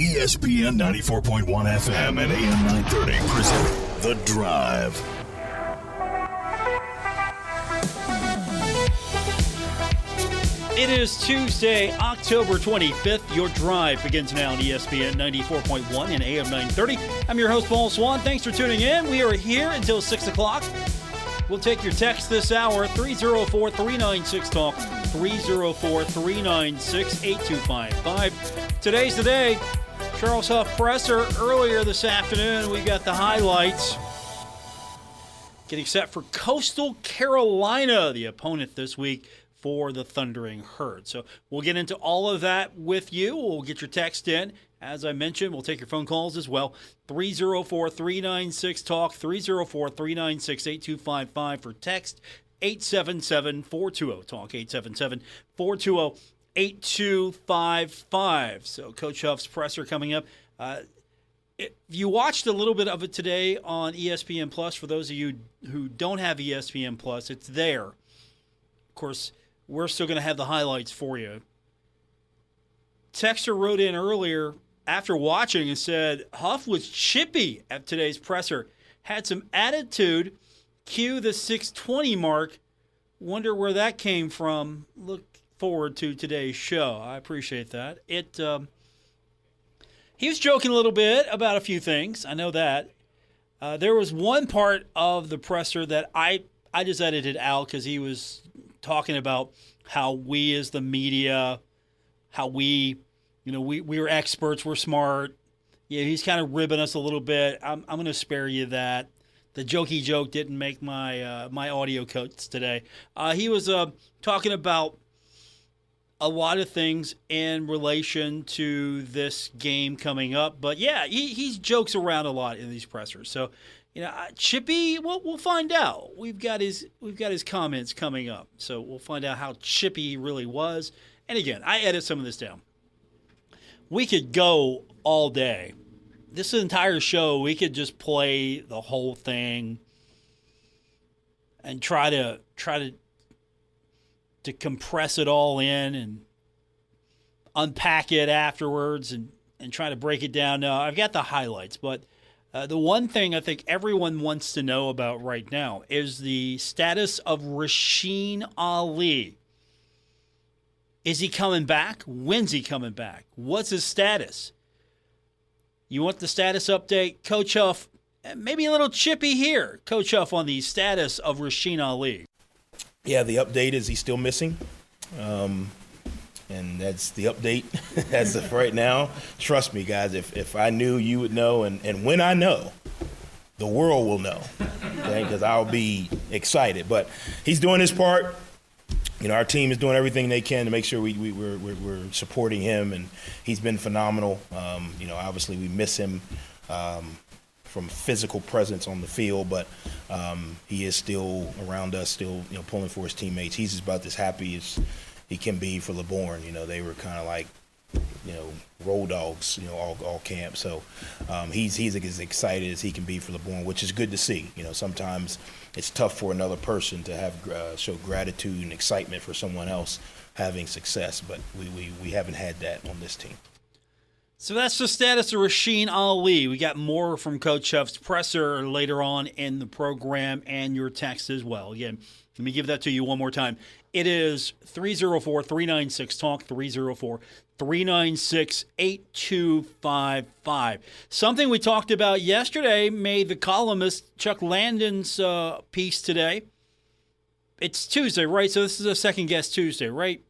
ESPN 94.1 FM and AM 930 present The Drive. It is Tuesday, October 25th. Your drive begins now on ESPN 94.1 and AM 930. I'm your host, Paul Swann. Thanks for tuning in. We are here until 6 o'clock. We'll take your text this hour, 304-396-TALK, 304-396-8255. Today's the day. Charles Huff presser earlier this afternoon. We got the highlights. Getting set for Coastal Carolina, the opponent this week for the Thundering Herd. So we'll get into all of that with you. We'll get your text in. As I mentioned, we'll take your phone calls as well. 304-396-TALK, 304-396-8255 for text, 877-420-TALK, 877-420-8255. So Coach Huff's presser coming up. If you watched a little bit of it today on ESPN Plus, for those of you who don't have ESPN Plus, it's there. Of course, we're still going to have the highlights for you. Texter wrote in earlier after watching and said Huff was chippy at today's presser. Had some attitude. Cue the 6:20 mark. Wonder where that came from. Look forward to today's show. I appreciate that. He was joking a little bit about a few things. I know that. There was one part of the presser that I just edited out because he was talking about how we as the media, how we were experts, we're smart. Yeah, he's kind of ribbing us a little bit. I'm going to spare you that. The jokey joke didn't make my my audio cuts today. He was talking about a lot of things in relation to this game coming up. But yeah, he jokes around a lot in these pressers. So, Chippy, we'll find out. We've got his comments coming up. So we'll find out how chippy he really was. And again, I edit some of this down. We could go all day. This entire show, we could just play the whole thing and try to compress it all in and unpack it afterwards and try to break it down. No, I've got the highlights, but the one thing I think everyone wants to know about right now is the status of Rasheen Ali. Is he coming back? When's he coming back? What's his status? You want the status update? Coach Huff, maybe a little chippy here. Coach Huff on the status of Rasheen Ali. Yeah, the update is he's still missing. And that's the update as of right now. Trust me, guys, if I knew, you would know. And when I know, the world will know, okay, because I'll be excited. But he's doing his part. Our team is doing everything they can to make sure we're supporting him, and he's been phenomenal. Obviously we miss him from physical presence on the field, but he is still around us, still pulling for his teammates. He's about as happy as he can be for LeBourne. They were kind of like road dogs, all camp. So he's as excited as he can be for LeBourne, which is good to see. Sometimes it's tough for another person to have show gratitude and excitement for someone else having success, but we haven't had that on this team. So that's the status of Rasheen Ali. We got more from Coach Huff's presser later on in the program and your text as well. Again, let me give that to you one more time. It is 304-396-TALK, 304-396-8255. Something we talked about yesterday made the columnist Chuck Landon's piece today. It's Tuesday, right? So this is a second guess Tuesday, right?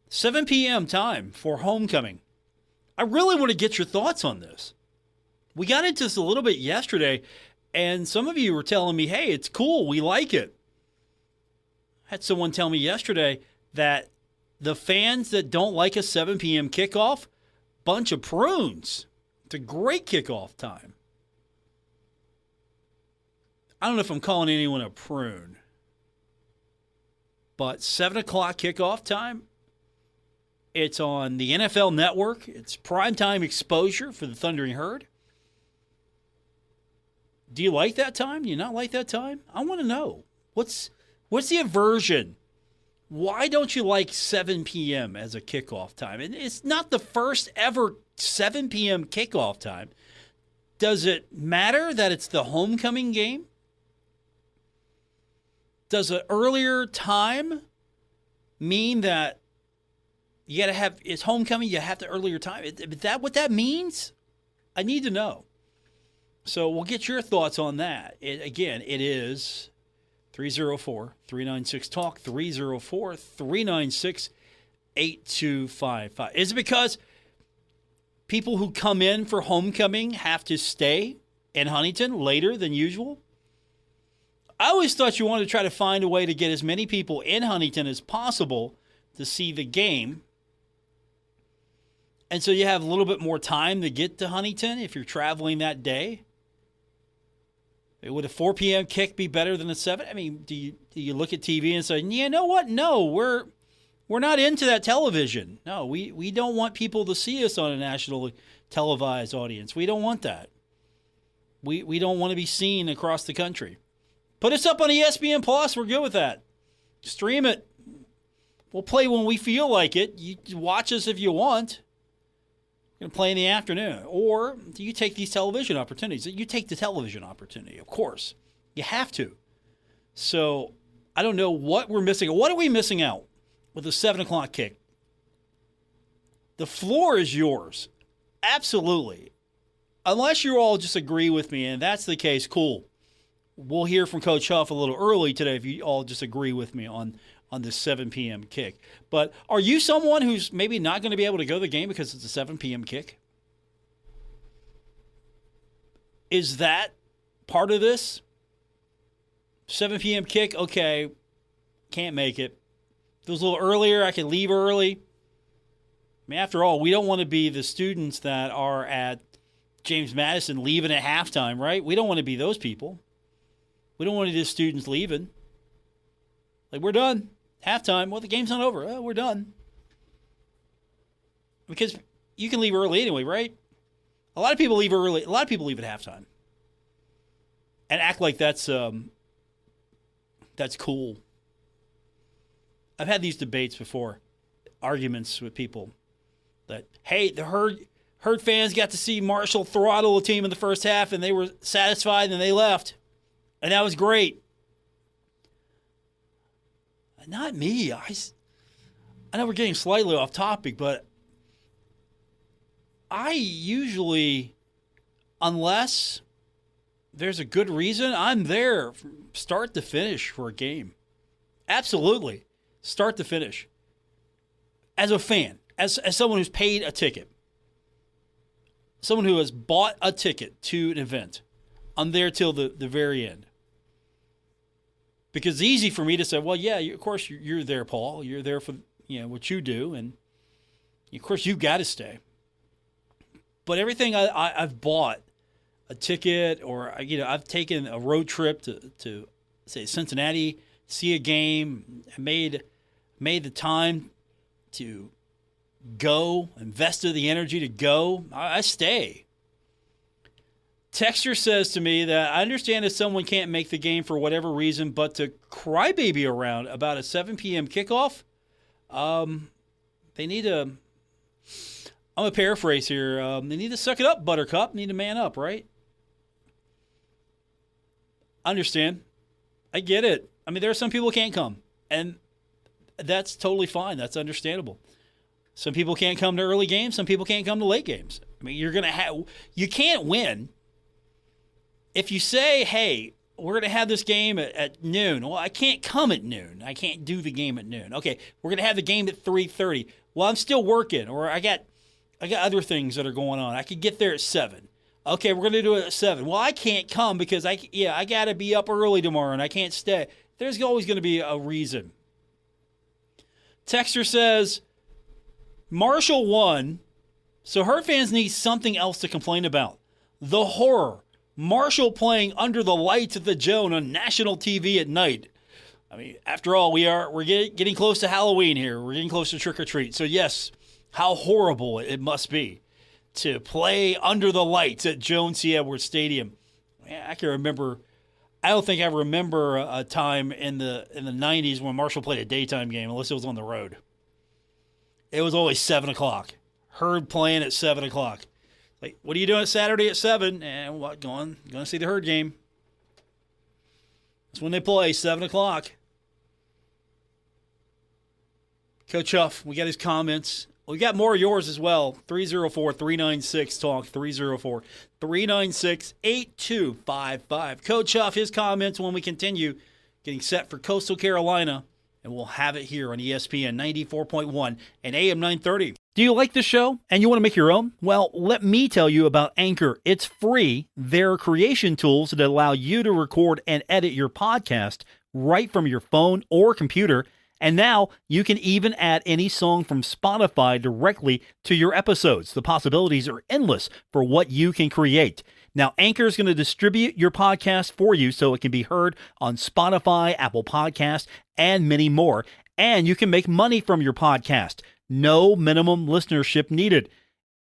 7 p.m. time for homecoming. I really want to get your thoughts on this. We got into this a little bit yesterday, and some of you were telling me, hey, it's cool, we like it. I had someone tell me yesterday that the fans that don't like a 7 p.m. kickoff, bunch of prunes. It's a great kickoff time. I don't know if I'm calling anyone a prune, but 7 o'clock kickoff time, it's on the NFL Network. It's primetime exposure for the Thundering Herd. Do you like that time? Do you not like that time? I want to know. What's the aversion? Why don't you like 7 p.m. as a kickoff time? And it's not the first ever 7 p.m. kickoff time. Does it matter that it's the homecoming game? Does an earlier time mean that you got to have, it's homecoming, you have the earlier time? Is that what that means? I need to know. So we'll get your thoughts on that. Again, it is 304-396-TALK, 304-396-8255. Is it because people who come in for homecoming have to stay in Huntington later than usual? I always thought you wanted to try to find a way to get as many people in Huntington as possible to see the game. And so you have a little bit more time to get to Huntington if you're traveling that day. Would a 4 p.m. kick be better than a 7? I mean, do you look at TV and say, you know what? No, we're not into that television. No, we don't want people to see us on a nationally televised audience. We don't want that. We don't want to be seen across the country. Put us up on ESPN Plus. We're good with that. Stream it. We'll play when we feel like it. You watch us if you want. We're going to play in the afternoon. Or do you take these television opportunities? You take the television opportunity, of course. You have to. So I don't know what we're missing. What are we missing out with a 7 o'clock kick? The floor is yours. Absolutely. Unless you all just agree with me, and that's the case, cool. We'll hear from Coach Huff a little early today if you all just agree with me on the 7 p.m. kick. But are you someone who's maybe not going to be able to go to the game because it's a 7 p.m. kick? Is that part of this? 7 p.m. kick, okay, can't make it. If it was a little earlier, I could leave early. I mean, after all, we don't want to be the students that are at James Madison leaving at halftime, right? We don't want to be those people. We don't want to be the students leaving. Like, we're done. Halftime. Well, the game's not over. Oh, we're done. Because you can leave early anyway, right? A lot of people leave early. A lot of people leave at halftime. And act like that's cool. I've had these debates before. Arguments with people that, hey, the Herd fans got to see Marshall throttle a team in the first half, and they were satisfied, and they left. And that was great. Not me. I know we're getting slightly off topic, but I usually, unless there's a good reason, I'm there from start to finish for a game. Absolutely. Start to finish. As a fan, as someone who's paid a ticket, someone who has bought a ticket to an event, I'm there till the very end. Because it's easy for me to say, well, yeah, of course you're there, Paul. You're there for what you do, and of course you've got to stay. But everything I've bought a ticket, or I've taken a road trip to say Cincinnati, see a game, made the time to go, invested the energy to go. I stay. Texture says to me that I understand if someone can't make the game for whatever reason, but to crybaby around about a 7 p.m. kickoff, they need to, I'm going to paraphrase here, they need to suck it up, Buttercup, need to man up, right? Understand. I get it. I mean, there are some people who can't come, and that's totally fine. That's understandable. Some people can't come to early games. Some people can't come to late games. I mean, you can't win. If you say, hey, we're going to have this game at noon. Well, I can't come at noon. I can't do the game at noon. Okay, we're going to have the game at 3:30. Well, I'm still working, or I got other things that are going on. I could get there at 7. Okay, we're going to do it at 7. Well, I can't come because I got to be up early tomorrow and I can't stay. There's always going to be a reason. Texter says, Marshall won, so Herd fans need something else to complain about. The horror. Marshall playing under the lights at the Joan on national TV at night. I mean, after all, we're getting close to Halloween here. We're getting close to trick or treat. So yes, how horrible it must be to play under the lights at Joan C. Edwards Stadium. Man, I can remember. I don't think I remember a time in the 90s when Marshall played a daytime game unless it was on the road. It was always 7 o'clock. Herd playing at 7 o'clock. Like, what are you doing Saturday at 7? And what, going to see the Herd game. That's when they play, 7 o'clock. Coach Huff, we got his comments. We got more of yours as well. 304-396-TALK, 304-396-8255. Coach Huff, his comments when we continue getting set for Coastal Carolina, and we'll have it here on ESPN 94.1 and AM 930. Do you like the show and you want to make your own? Well, let me tell you about Anchor. It's free. There are creation tools that allow you to record and edit your podcast right from your phone or computer. And now you can even add any song from Spotify directly to your episodes. The possibilities are endless for what you can create. Now, Anchor is going to distribute your podcast for you so it can be heard on Spotify, Apple Podcasts, and many more. And you can make money from your podcast. No minimum listenership needed.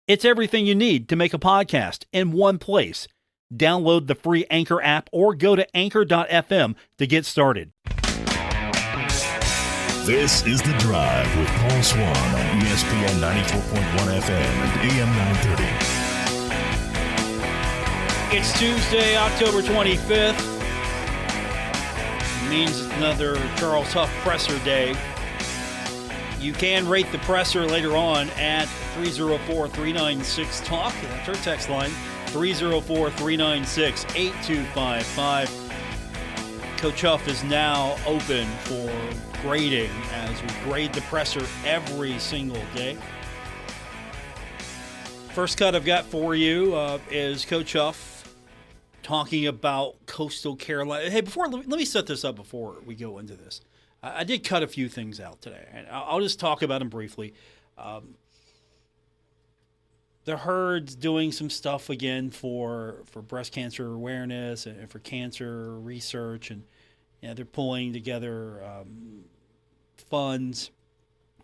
It's everything you need to make a podcast in one place. Download the free Anchor app or go to anchor.fm to get started. This is The Drive with Paul Swann on ESPN 94.1 FM and AM 930. It's Tuesday, October 25th. It means it's another Charles Huff presser day. You can rate the presser later on at 304-396-TALK. That's our text line, 304-396-8255. Coach Huff is now open for grading as we grade the presser every single day. First cut I've got for you is Coach Huff talking about Coastal Carolina. Hey, let me set this up before we go into this. I did cut a few things out today, and I'll just talk about them briefly. The Herd's doing some stuff again for breast cancer awareness and for cancer research, and they're pulling together funds.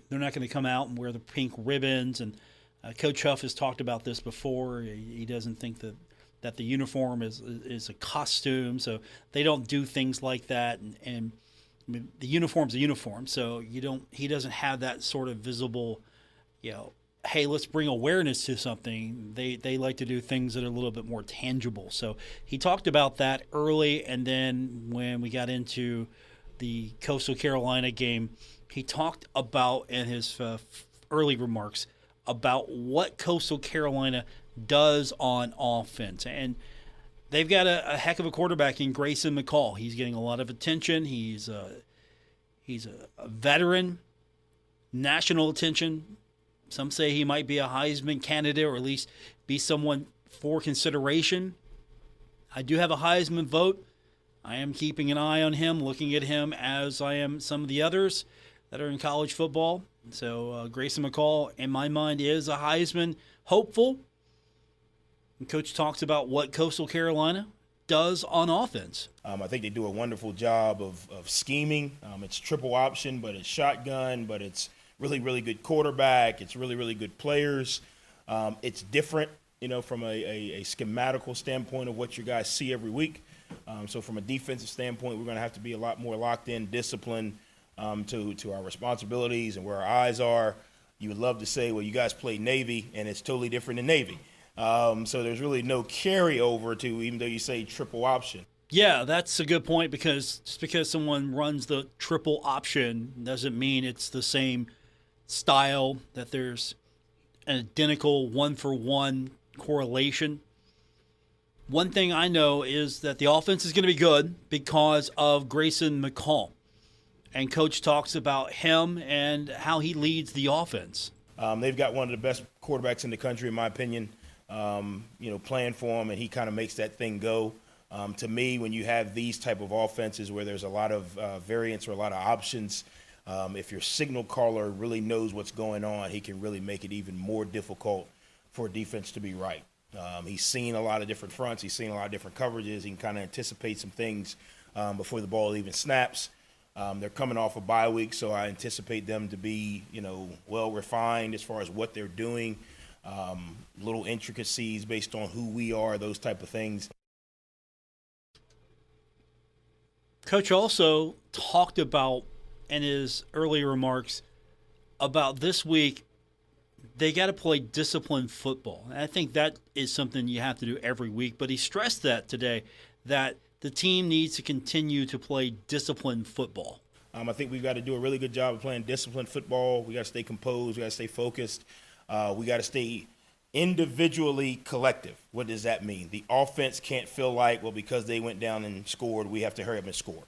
They're not going to come out and wear the pink ribbons, and Coach Huff has talked about this before. He doesn't think that the uniform is a costume, so they don't do things like that, and I mean, the uniform's a uniform, so he doesn't have that sort of visible, hey, let's bring awareness to something. They like to do things that are a little bit more tangible. So he talked about that early, and then when we got into the Coastal Carolina game, he talked about in his early remarks about what Coastal Carolina does on offense. And they've got a heck of a quarterback in Grayson McCall. He's getting a lot of attention. He's a veteran, national attention. Some say he might be a Heisman candidate, or at least be someone for consideration. I do have a Heisman vote. I am keeping an eye on him, looking at him as I am some of the others that are in college football. So Grayson McCall, in my mind, is a Heisman hopeful. And Coach talks about what Coastal Carolina does on offense. I think they do a wonderful job of scheming. It's triple option, but it's shotgun, but it's really, really good quarterback. It's really, really good players. It's different, from a schematical standpoint of what you guys see every week. So from a defensive standpoint, we're going to have to be a lot more locked in, disciplined to our responsibilities and where our eyes are. You would love to say, well, you guys play Navy, and it's totally different than Navy. So there's really no carryover to, even though you say triple option. Yeah, that's a good point, because just because someone runs the triple option doesn't mean it's the same style, that there's an identical one-for-one correlation. One thing I know is that the offense is going to be good because of Grayson McCall. And Coach talks about him and how he leads the offense. They've got one of the best quarterbacks in the country, in my opinion, playing for him, and he kind of makes that thing go. To me, when you have these type of offenses where there's a lot of variance or a lot of options, if your signal caller really knows what's going on, he can really make it even more difficult for a defense to be right. He's seen a lot of different fronts. He's seen a lot of different coverages. He can kind of anticipate some things before the ball even snaps. They're coming off a bye week, so I anticipate them to be, well refined as far as what they're doing, little intricacies based on who we are, those type of things. Coach also talked about, in his earlier remarks, about this week they got to play disciplined football. And I think that is something you have to do every week. But he stressed that today, that the team needs to continue to play disciplined football. I think we've got to do a really good job of playing disciplined football. We got to stay composed. We got to stay focused. We got to stay individually collective. What does that mean? The offense can't feel like, well, because they went down and scored, we have to hurry up and score.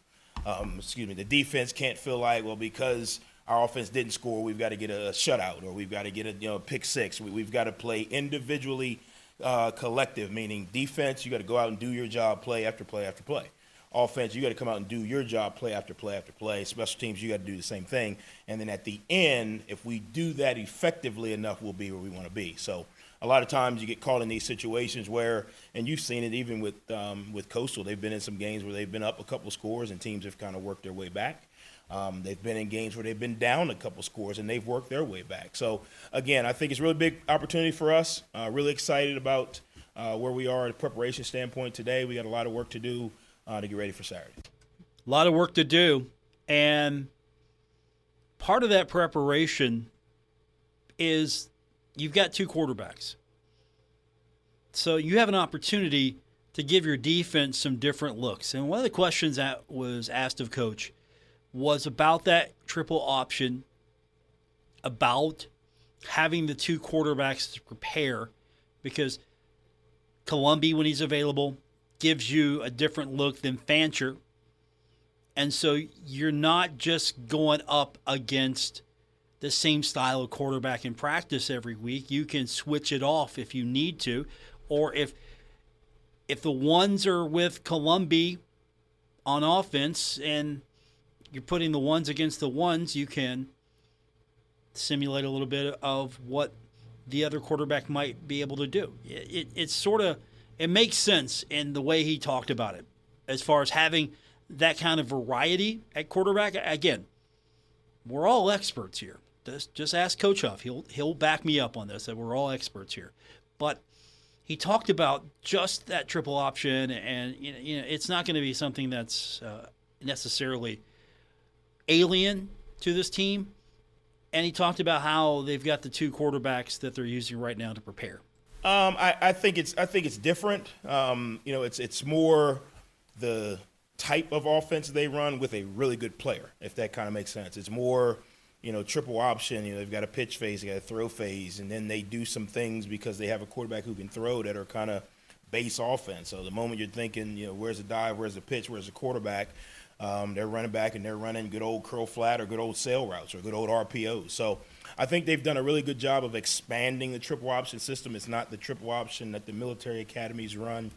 The defense can't feel like, well, because our offense didn't score, we've got to get a shutout or we've got to get a pick six. We've got to play individually collective, meaning defense, you got to go out and do your job play after play after play. Offense, you got to come out and do your job play after play after play. Special teams, you got to do the same thing. And then at the end, if we do that effectively enough, we'll be where we want to be. So a lot of times you get caught in these situations where, and you've seen it even with Coastal, they've been in some games where they've been up a couple scores and teams have kind of worked their way back. They've been in games where they've been down a couple scores and they've worked their way back. So, again, I think it's a really big opportunity for us. Really excited about where we are at a preparation standpoint today. We got a lot of work to do to get ready for Saturday. A lot of work to do. And part of that preparation is you've got two quarterbacks. So you have an opportunity to give your defense some different looks. And one of the questions that was asked of Coach was about that triple option, about having the two quarterbacks to prepare, because Colombi, when he's available, gives you a different look than Fancher. And so you're not just going up against the same style of quarterback in practice every week. You can switch it off if you need to. Or if the ones are with Colombi on offense and you're putting the ones against the ones, you can simulate a little bit of what the other quarterback might be able to do. It's sort of, it makes sense in the way he talked about it, as far as having that kind of variety at quarterback. Again, we're all experts here. Just ask Coach Huff. He'll back me up on this, that we're all experts here. But he talked about just that triple option, and it's not going to be something that's necessarily alien to this team. And he talked about how they've got the two quarterbacks that they're using right now to prepare. I think it's different. It's more the type of offense they run with a really good player, if that kind of makes sense. It's more, triple option. They've got a pitch phase, they got a throw phase, and then they do some things because they have a quarterback who can throw that are kind of base offense. So the moment you're thinking, where's the dive, where's the pitch, where's the quarterback, they're running back and they're running good old curl flat or good old sail routes or good old RPOs. So I think they've done a really good job of expanding the triple option system. It's not the triple option that the military academies run.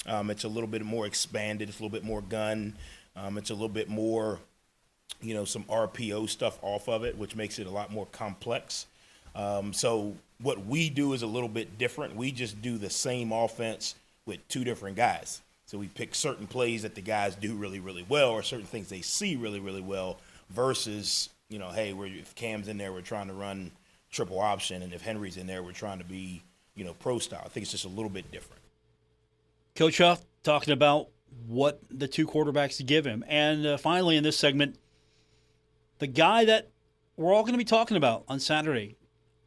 It's a little bit more expanded. It's a little bit more gun. It's a little bit more, some RPO stuff off of it, which makes it a lot more complex. So what we do is a little bit different. We just do the same offense with two different guys. So we pick certain plays that the guys do really, really well, or certain things they see really, really well, versus, hey, if Cam's in there, we're trying to run triple option, and if Henry's in there, we're trying to be, pro style. I think it's just a little bit different. Coach Huff talking about what the two quarterbacks give him. And finally in this segment, the guy that we're all going to be talking about on Saturday,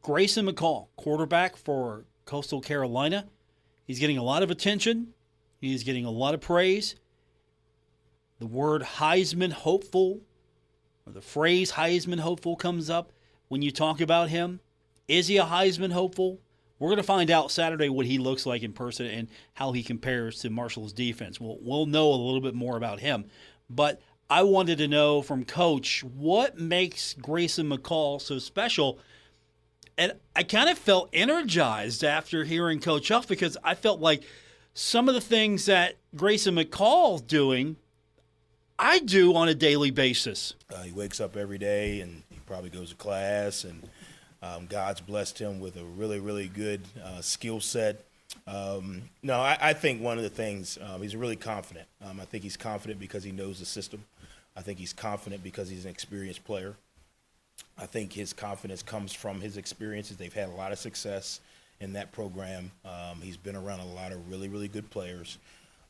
Grayson McCall, quarterback for Coastal Carolina. He's getting a lot of attention. He's getting a lot of praise. The word Heisman hopeful, or the phrase Heisman hopeful, comes up when you talk about him. Is he a Heisman hopeful? We're going to find out Saturday what he looks like in person and how he compares to Marshall's defense. We'll know a little bit more about him. But I wanted to know from Coach, what makes Grayson McCall so special? And I kind of felt energized after hearing Coach Huff, because I felt like some of the things that Grayson McCall's doing, I do on a daily basis. He wakes up every day and he probably goes to class, and God's blessed him with a really, really good skill set. I think one of the things, he's really confident. I think he's confident because he knows the system. I think he's confident because he's an experienced player. I think his confidence comes from his experiences. They've had a lot of success in that program. He's been around a lot of really, really good players.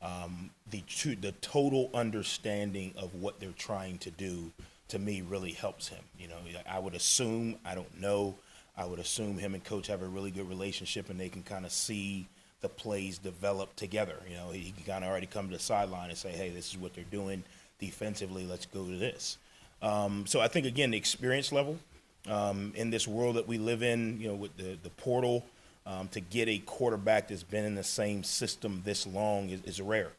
The total understanding of what they're trying to do, to me, really helps him. I would assume, I don't know, I would assume him and coach have a really good relationship, and they can kind of see the plays develop together. You know, he can kind of already come to the sideline and say, hey, this is what they're doing defensively. Let's go to this. So I think, again, the experience level in this world that we live in, you know, with the portal, to get a quarterback that's been in the same system this long is rare.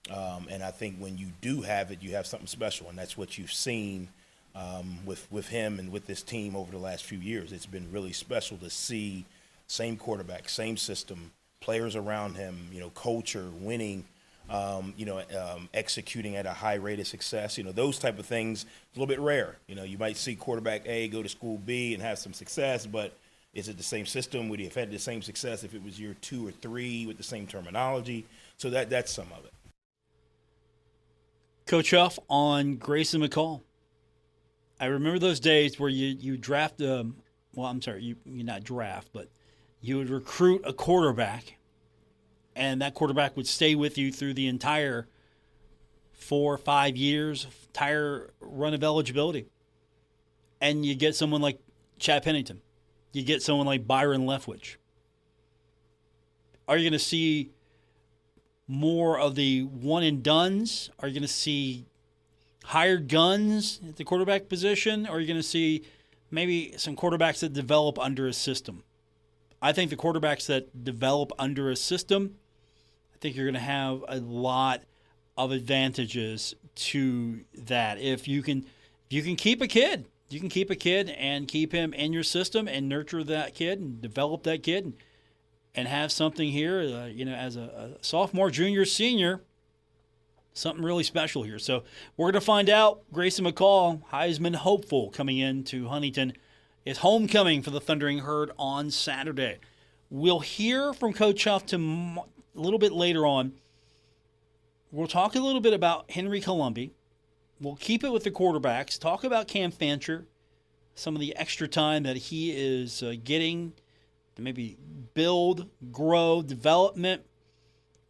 And I think when you do have it, you have something special, and that's what you've seen with him and with this team over the last few years. It's been really special to see same quarterback, same system, players around him, you know, culture, winning, executing at a high rate of success. You know, those type of things, a little bit rare. You know, you might see quarterback A go to school B and have some success, but is it the same system? Would he have had the same success if it was year 2 or 3 with the same terminology? So that's some of it. Coach Huff on Grayson McCall. I remember those days where you draft you not draft, but you would recruit a quarterback, and that quarterback would stay with you through the entire 4 or 5 years, entire run of eligibility. And you get someone like Chad Pennington. You get someone like Byron Leftwich. Are you going to see more of the one-and-dones? Are you going to see hired guns at the quarterback position? Or are you going to see maybe some quarterbacks that develop under a system? I think the quarterbacks that develop under a system, I think you're going to have a lot of advantages to that. If you can keep a kid, you can keep a kid and keep him in your system and nurture that kid and develop that kid and have something here, as a sophomore, junior, senior, something really special here. So we're going to find out. Grayson McCall, Heisman hopeful, coming into Huntington. It's homecoming for the Thundering Herd on Saturday. We'll hear from Coach Huff a little bit later on. We'll talk a little bit about Henry Colombi. We'll keep it with the quarterbacks, talk about Cam Fancher, some of the extra time that he is getting to maybe build, grow, development.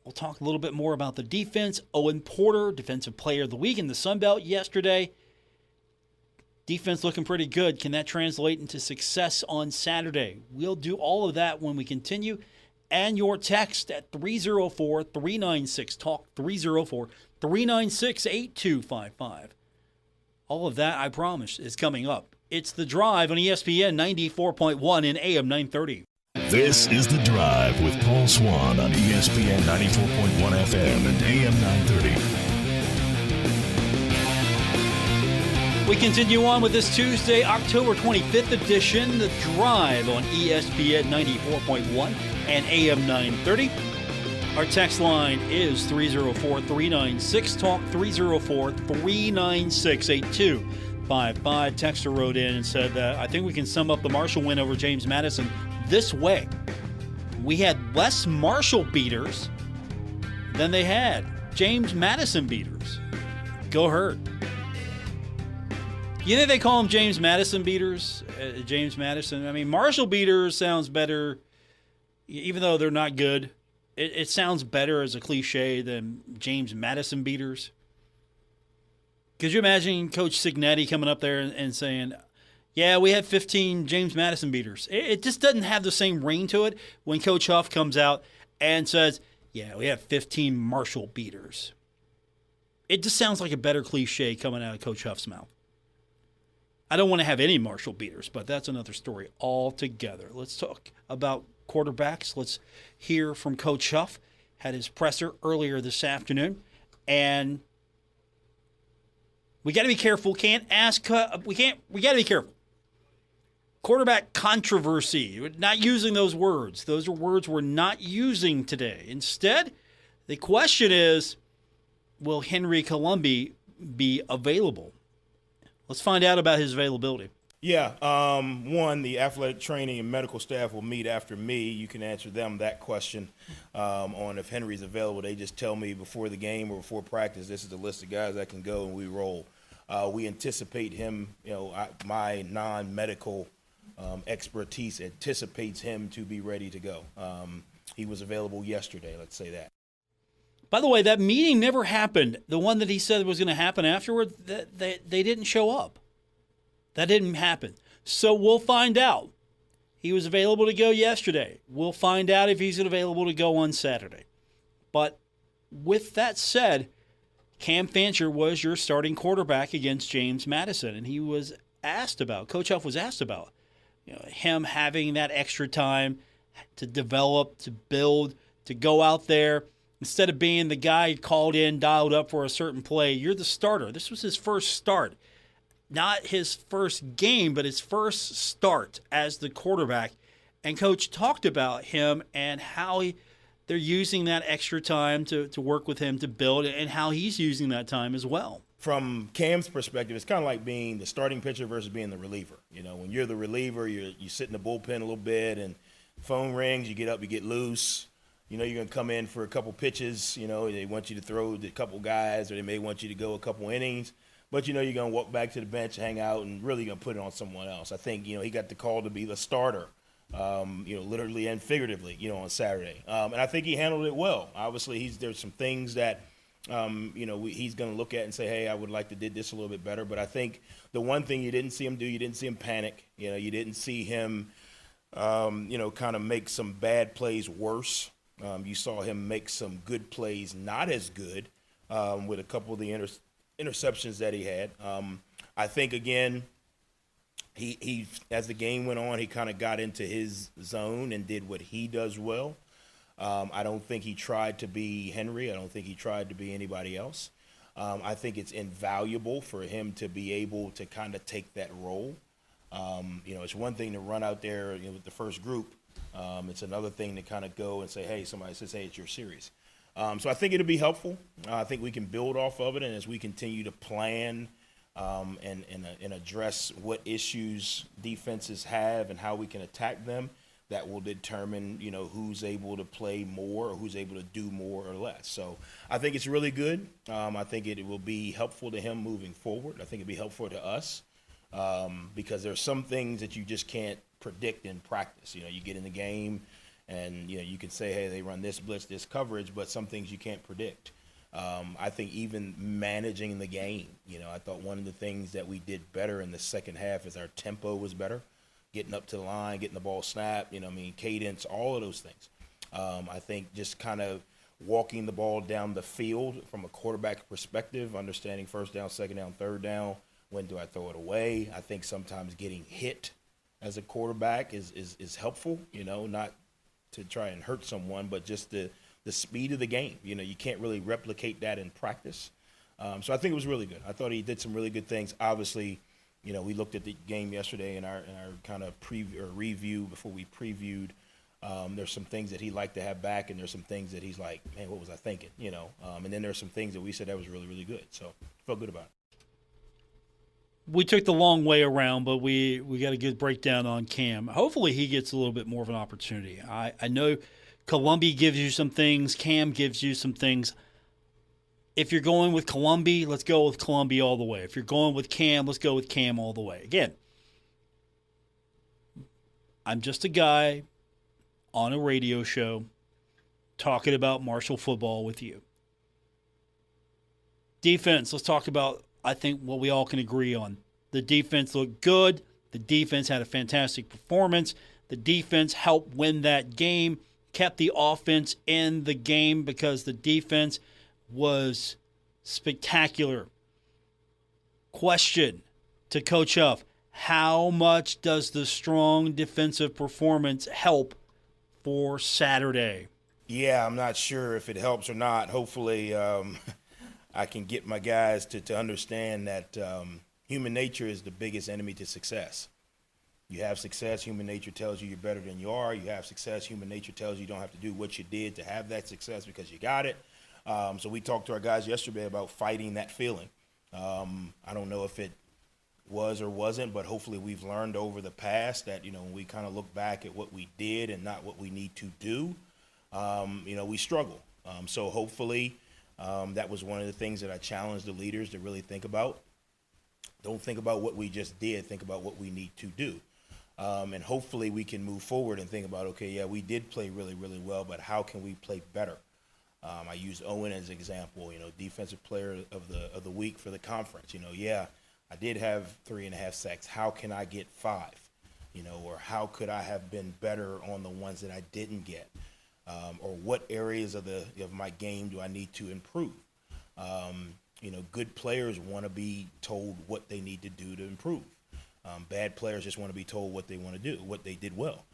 We'll talk a little bit more about the defense. Owen Porter, Defensive Player of the Week in the Sun Belt yesterday. Defense looking pretty good. Can that translate into success on Saturday? We'll do all of that when we continue. And your text at 304-396-TALK, 304-396-8255. All of that, I promise, is coming up. It's The Drive on ESPN 94.1 and AM 930. This is The Drive with Paul Swann on ESPN 94.1 FM and AM 930. We continue on with this Tuesday, October 25th edition, The Drive on ESPN 94.1 and AM 930. Our text line is 304-396-TALK, 304-396-8255. Texter wrote in and said that I think we can sum up the Marshall win over James Madison this way. We had less Marshall beaters than they had James Madison beaters. Go Herd. You think they call them James Madison beaters? James Madison. I mean, Marshall beaters sounds better, even though they're not good. It sounds better as a cliche than James Madison beaters. Could you imagine Coach Cignetti coming up there and saying, yeah, we had 15 James Madison beaters? It just doesn't have the same ring to it when Coach Huff comes out and says, yeah, we have 15 Marshall beaters. It just sounds like a better cliche coming out of Coach Huff's mouth. I don't want to have any Marshall beaters, but that's another story altogether. Let's talk about quarterbacks. Let's hear from Coach Huff. Had his presser earlier this afternoon, and we got to be careful. We got to be careful. Quarterback controversy. We're not using those words. Those are words we're not using today. Instead, the question is, will Henry Colombi be available? Let's find out about his availability. Yeah, one, the athletic training and medical staff will meet after me. You can answer them that question on if Henry's available. They just tell me before the game or before practice, this is the list of guys that can go, and we roll. We anticipate him, my non-medical expertise anticipates him to be ready to go. He was available yesterday, let's say that. By the way, that meeting never happened. The one that he said was going to happen afterward, they didn't show up. That didn't happen. So we'll find out He was available to go yesterday. We'll find out if he's available to go on Saturday. But with that said, Cam Fancher was your starting quarterback against James Madison, and he was asked about, Coach Huff was asked about, him having that extra time to develop, to build, to go out there. Instead of being the guy called in, dialed up for a certain play, you're the starter. This was his first start. Not his first game, but his first start as the quarterback. And Coach talked about him and how they're using that extra time to work with him to build, and how he's using that time as well. From Cam's perspective, it's kind of like being the starting pitcher versus being the reliever. When you're the reliever, you sit in the bullpen a little bit, and phone rings, you get up, you get loose. You're going to come in for a couple pitches. They want you to throw to a couple guys, or they may want you to go a couple innings. But, you're going to walk back to the bench, hang out, and really going to put it on someone else. I think, he got the call to be the starter, literally and figuratively, on Saturday. And I think he handled it well. Obviously, there's some things that, he's going to look at and say, hey, I would like to did this a little bit better. But I think the one thing you didn't see him do, you didn't see him panic. You didn't see him, kind of make some bad plays worse. You saw him make some good plays not as good with a couple of the interceptions that he had. I think, again, he as the game went on, he kind of got into his zone and did what he does well. I don't think he tried to be Henry. I don't think he tried to be anybody else. I think it's invaluable for him to be able to kind of take that role. It's one thing to run out there with the first group. It's another thing to kind of go and say, hey, somebody says, hey, it's your series. So I think it'll be helpful. I think we can build off of it, and as we continue to plan and address what issues defenses have and how we can attack them, that will determine, who's able to play more or who's able to do more or less. So I think it's really good. I think it will be helpful to him moving forward. I think it'll be helpful to us because there's some things that you just can't predict in practice. You get in the game and, you can say, hey, they run this blitz, this coverage, but some things you can't predict. I think even managing the game, I thought one of the things that we did better in the second half is our tempo was better. Getting up to the line, getting the ball snapped, cadence, all of those things. I think just kind of walking the ball down the field from a quarterback perspective, understanding first down, second down, third down, when do I throw it away? I think sometimes getting hit as a quarterback is helpful, not to try and hurt someone, but just the speed of the game. You can't really replicate that in practice. So I think it was really good. I thought he did some really good things. Obviously, we looked at the game yesterday in our kind of preview or review before we previewed. There's some things that he'd like to have back, and there's some things that he's like, man, what was I thinking? And then there's some things that we said that was really, really good. So felt good about it. We took the long way around, but we got a good breakdown on Cam. Hopefully he gets a little bit more of an opportunity. I know Columbia gives you some things. Cam gives you some things. If you're going with Columbia, let's go with Columbia all the way. If you're going with Cam, let's go with Cam all the way. Again, I'm just a guy on a radio show talking about Marshall football with you. Defense, let's talk about, I think, what we all can agree on. The defense looked good. The defense had a fantastic performance. The defense helped win that game, kept the offense in the game because the defense was spectacular. Question to Coach Huff: how much does the strong defensive performance help for Saturday? Yeah, I'm not sure if it helps or not. Hopefully I can get my guys to understand that human nature is the biggest enemy to success. You have success, human nature tells you you're better than you are. You have success, human nature tells you don't have to do what you did to have that success because you got it. So we talked to our guys yesterday about fighting that feeling. I don't know if it was or wasn't, but hopefully we've learned over the past that, when we kind of look back at what we did and not what we need to do, we struggle. So hopefully that was one of the things that I challenged the leaders to really think about. Don't think about what we just did, think about what we need to do. And hopefully we can move forward and think about, okay, yeah, we did play really, really well, but how can we play better? I used Owen as an example, defensive player of the week for the conference. Yeah, I did have 3.5 sacks. How can I get 5? or how could I have been better on the ones that I didn't get, or what areas of my game do I need to improve. Good players want to be told what they need to do to improve. Bad players just want to be told what they want to do, what they did well.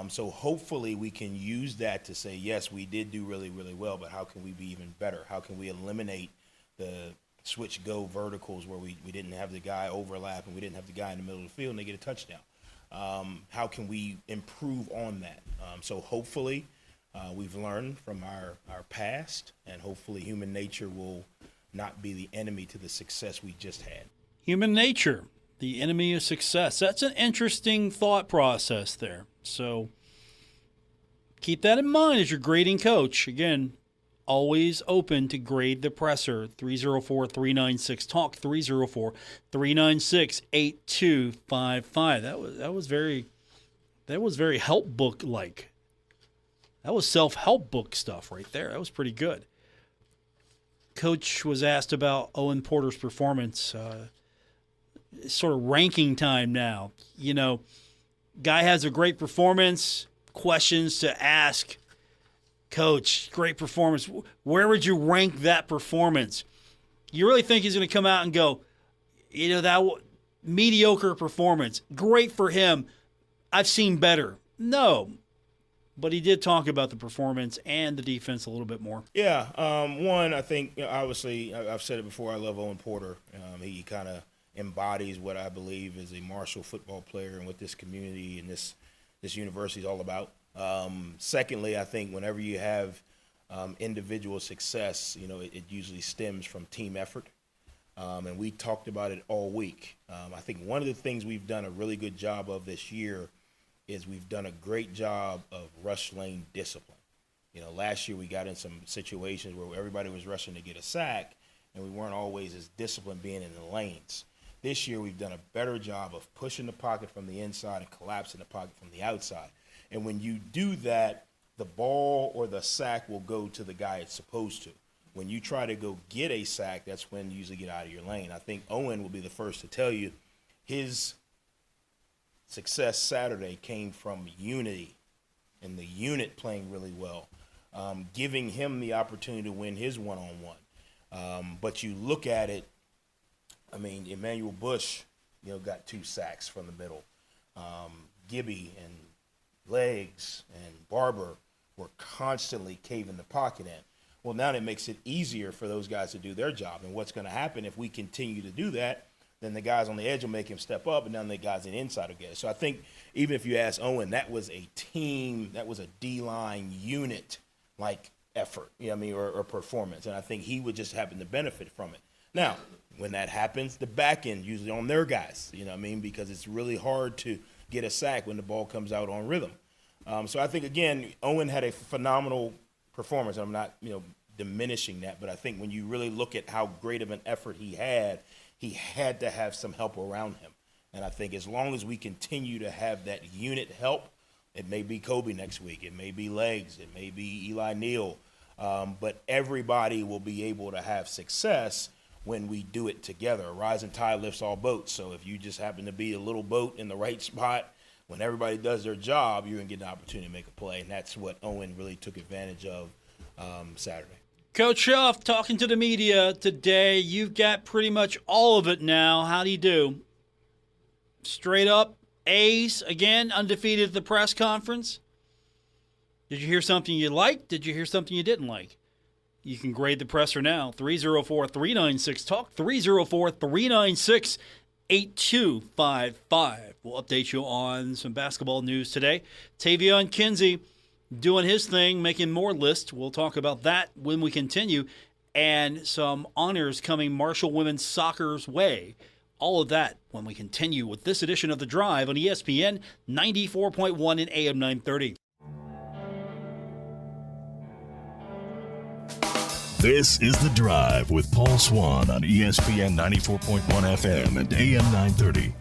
So hopefully we can use that to say, yes, we did do really, really well, but how can we be even better? How can we eliminate the switch go verticals where we didn't have the guy overlap and we didn't have the guy in the middle of the field and they get a touchdown? How can we improve on that? So hopefully we've learned from our past, and hopefully human nature will not be the enemy to the success we just had. Human nature, the enemy of success. That's an interesting thought process there. So keep that in mind as your grading coach. Again, always open to grade the presser. 304-396-TALK, 304-396-8255. That was very help book like. That was self-help book stuff right there. That was pretty good. Coach was asked about Owen Porter's performance. Sort of ranking time now. Guy has a great performance. Questions to ask. Coach, great performance. Where would you rank that performance? You really think he's going to come out and go, that mediocre performance. Great for him. I've seen better. No. But he did talk about the performance and the defense a little bit more. Yeah. One, I think, obviously, I've said it before, I love Owen Porter. He kind of embodies what I believe is a Marshall football player and what this community and this university is all about. Secondly, I think whenever you have individual success, it usually stems from team effort. And we talked about it all week. I think one of the things we've done a really good job of this year is we've done a great job of rush lane discipline. Last year we got in some situations where everybody was rushing to get a sack, and we weren't always as disciplined being in the lanes. This year we've done a better job of pushing the pocket from the inside and collapsing the pocket from the outside. And when you do that, the ball or the sack will go to the guy it's supposed to. When you try to go get a sack, that's when you usually get out of your lane. I think Owen will be the first to tell you his success Saturday came from unity and the unit playing really well, giving him the opportunity to win his one-on-one. But you look at it, Emmanuel Bush, got 2 sacks from the middle. Gibby and Legs and Barber were constantly caving the pocket in. Well, now that makes it easier for those guys to do their job. And what's going to happen if we continue to do that, then the guys on the edge will make him step up, and then the guys on the inside will get it. So I think even if you ask Owen, that was a team, that was a D-line unit-like effort, or performance. And I think he would just happen to benefit from it. Now, when that happens, the back end usually on their guys, because it's really hard to get a sack when the ball comes out on rhythm. So I think, again, Owen had a phenomenal performance. I'm not, diminishing that, but I think when you really look at how great of an effort he had to have some help around him. And I think as long as we continue to have that unit help, it may be Kobe next week, it may be Legs, it may be Eli Neal, but everybody will be able to have success when we do it together. A rising tide lifts all boats. So if you just happen to be a little boat in the right spot, when everybody does their job, you're going to get an opportunity to make a play. And that's what Owen really took advantage of Saturday. Coach Huff talking to the media today. You've got pretty much all of it now. How do you do? Straight up A's, again, undefeated at the press conference. Did you hear something you liked? Did you hear something you didn't like? You can grade the presser now. 304-396-TALK, 304-396-8255. We'll update you on some basketball news today. Tavion Kinsey doing his thing, making more lists. We'll talk about that when we continue. And some honors coming Marshall women's soccer's way. All of that when we continue with this edition of The Drive on ESPN 94.1 and AM 930. This is The Drive with Paul Swann on ESPN 94.1 FM and AM 930.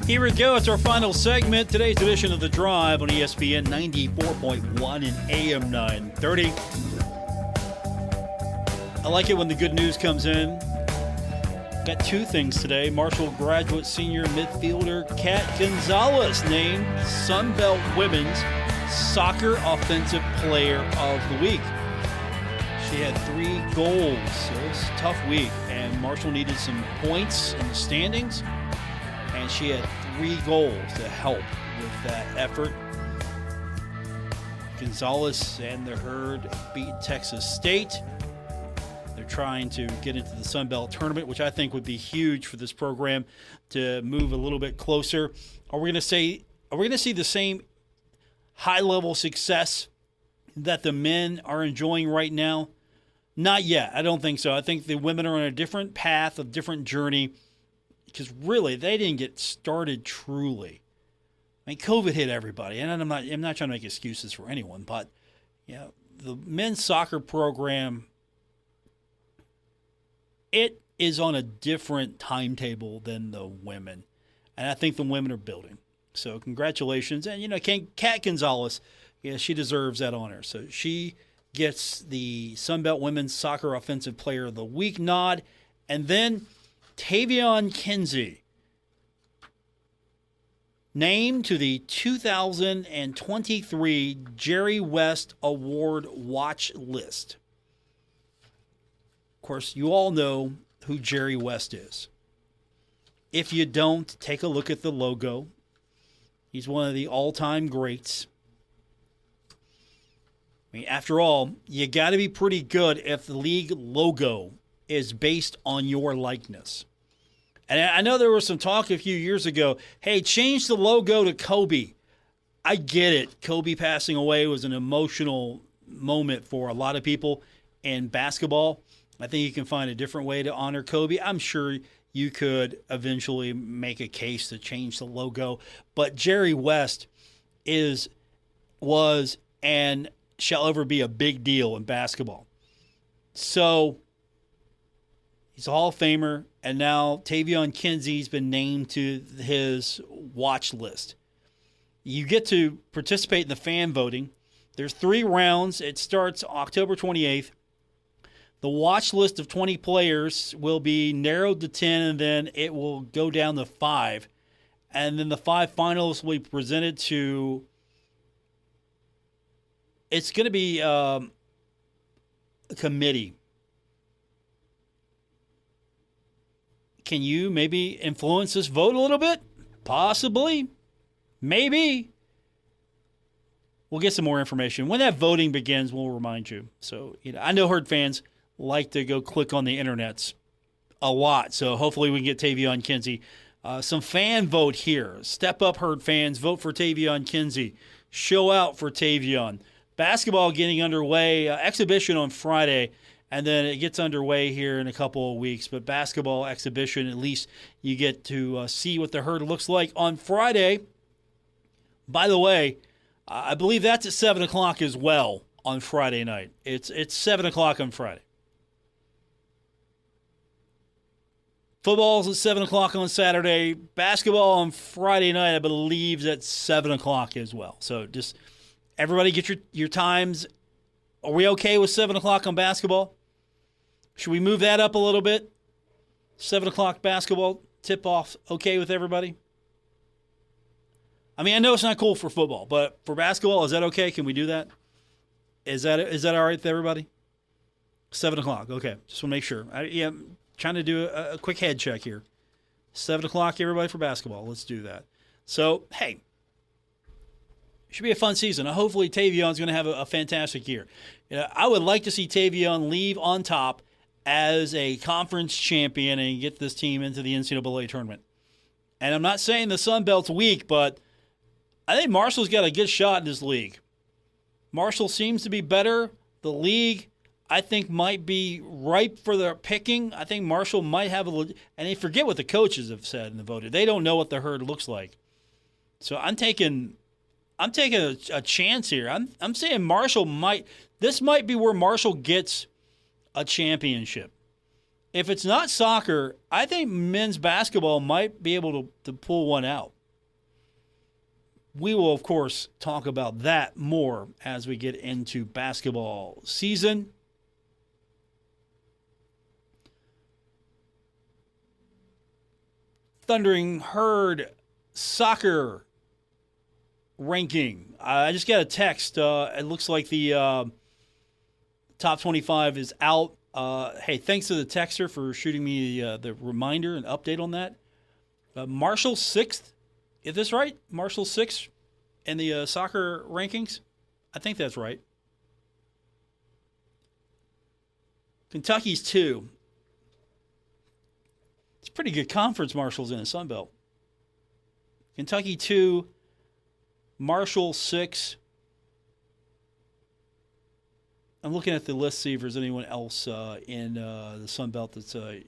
Here we go. It's our final segment. Today's edition of The Drive on ESPN 94.1 and AM 930. I like it when the good news comes in. Got two things today. Marshall graduate senior midfielder Kat Gonzalez named Sunbelt Women's Soccer Offensive Player of the Week. She had 3 goals, so it was a tough week, and Marshall needed some points in the standings, and she had 3 goals to help with that effort. Gonzalez and the Herd beat Texas State. They're trying to get into the Sun Belt tournament, which I think would be huge for this program to move a little bit closer. Are we going to see the same high-level success that the men are enjoying right now? Not yet. I don't think so. I think the women are on a different path, a different journey, because really they didn't get started truly. I mean, COVID hit everybody, and I'm not trying to make excuses for anyone, but the men's soccer program, it is on a different timetable than the women, and I think the women are building. So congratulations, and Kat Gonzalez, she deserves that honor. So she gets the Sunbelt Women's Soccer Offensive Player of the Week nod, and then Tavion Kinsey, named to the 2023 Jerry West Award watch list. Of course, you all know who Jerry West is. If you don't, take a look at the logo. He's one of the all-time greats. I mean, after all, you got to be pretty good if the league logo is based on your likeness. And I know there was some talk a few years ago, hey, change the logo to Kobe. I get it. Kobe passing away was an emotional moment for a lot of people in basketball. I think you can find a different way to honor Kobe. I'm sure you could eventually make a case to change the logo. But Jerry West was, and shall ever be a big deal in basketball. So he's a Hall of Famer, and now Tavion Kinsey's been named to his watch list. You get to participate in the fan voting. There's 3 rounds. It starts October 28th. The watch list of 20 players will be narrowed to 10, and then it will go down to 5. And then the 5 finalists will be presented to, it's going to be a committee. Can you maybe influence this vote a little bit? Possibly. Maybe. We'll get some more information. When that voting begins, we'll remind you. So, I know Herd fans like to go click on the internets a lot. So hopefully we can get Tavion Kinsey. Some fan vote here. Step up, Herd fans. Vote for Tavion Kinsey. Show out for Tavion. Basketball getting underway. Exhibition on Friday. And then it gets underway here in a couple of weeks. But basketball exhibition, at least you get to see what the Herd looks like on Friday. By the way, I believe that's at 7 o'clock as well on Friday night. It's 7 o'clock on Friday. Football's at 7 o'clock on Saturday. Basketball on Friday night, I believe, is at 7 o'clock as well. So just everybody get your times. Are we okay with 7 o'clock on basketball? Should we move that up a little bit? 7 o'clock basketball tip-off okay with everybody? I mean, I know it's not cool for football, but for basketball, is that okay? Can we do that? Is that all right with everybody? 7 o'clock, okay. Just want to make sure. I'm trying to do a quick head check here. 7 o'clock, everybody, for basketball. Let's do that. So, hey, should be a fun season. Hopefully Tavion's going to have a fantastic year. I would like to see Tavion leave on top as a conference champion and get this team into the NCAA tournament. And I'm not saying the Sun Belt's weak, but I think Marshall's got a good shot in this league. Marshall seems to be better. The league, I think, might be ripe for their picking. I think Marshall might have and they forget what the coaches have said in the vote. They don't know what the Herd looks like. So I'm taking a chance here. I'm saying Marshall this might be where Marshall gets a championship. If it's not soccer, I think men's basketball might be able to pull one out. We will, of course, talk about that more as we get into basketball season. Thundering Herd soccer ranking. I just got a text. It looks like the top 25 is out. Hey, thanks to the texter for shooting me the reminder and update on that. Marshall 6th. Is this right? Marshall 6th in the soccer rankings? I think that's right. Kentucky's 2. It's a pretty good conference Marshall's in the Sun Belt. Kentucky 2, Marshall 6. I'm looking at the list, see if there's anyone else in the Sun Belt that's in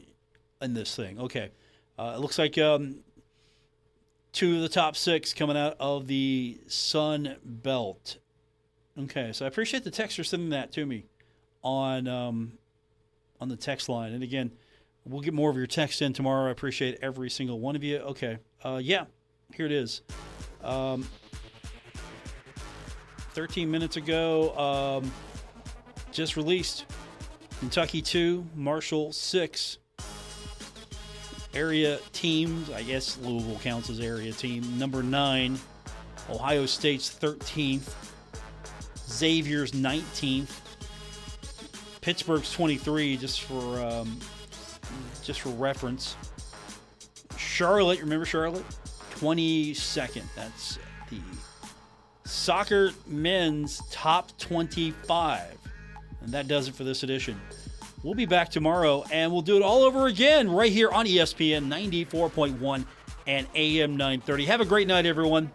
this thing. Okay. It looks like 2 of the top 6 coming out of the Sun Belt. Okay, so I appreciate the texter sending that to me on the text line. And again, we'll get more of your text in tomorrow. I appreciate every single one of you. Okay, yeah, here it is. 13 minutes ago, just released. Kentucky 2, Marshall 6. Area teams, I guess Louisville counts as area team. Number 9, Ohio State's 13th. Xavier's 19th. Pittsburgh's 23, just for reference. Charlotte, remember Charlotte? 22nd. That's the soccer men's top 25. And that does it for this edition. We'll be back tomorrow, and we'll do it all over again right here on ESPN 94.1 and AM 930. Have a great night, everyone.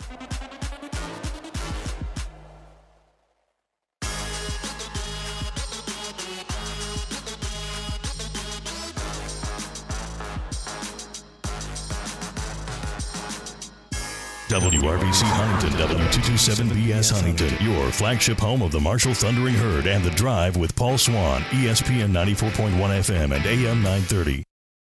WRBC Huntington, W227BS Huntington, your flagship home of the Marshall Thundering Herd and The Drive with Paul Swann, ESPN 94.1 FM and AM 930.